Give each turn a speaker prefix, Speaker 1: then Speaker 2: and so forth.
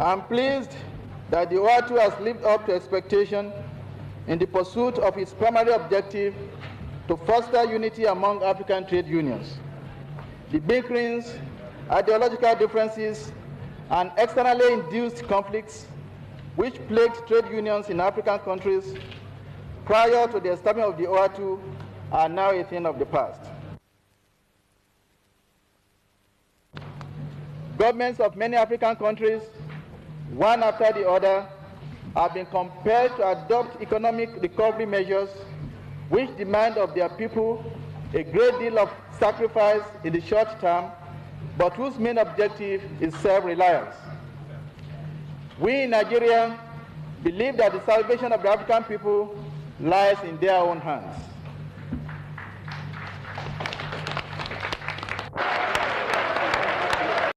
Speaker 1: I'm pleased that the OATUU has lived up to expectation in the pursuit of its primary objective to foster unity among African trade unions. The bickerings, ideological differences, and externally induced conflicts which plagued trade unions in African countries prior to the establishment of the OATUU are now a thing of the past. Governments of many African countries, one after the other, have been compelled to adopt economic recovery measures which demand of their people a great deal of sacrifice in the short term, but whose main objective is self-reliance. We in Nigeria believe that the salvation of the African people lies in their own hands.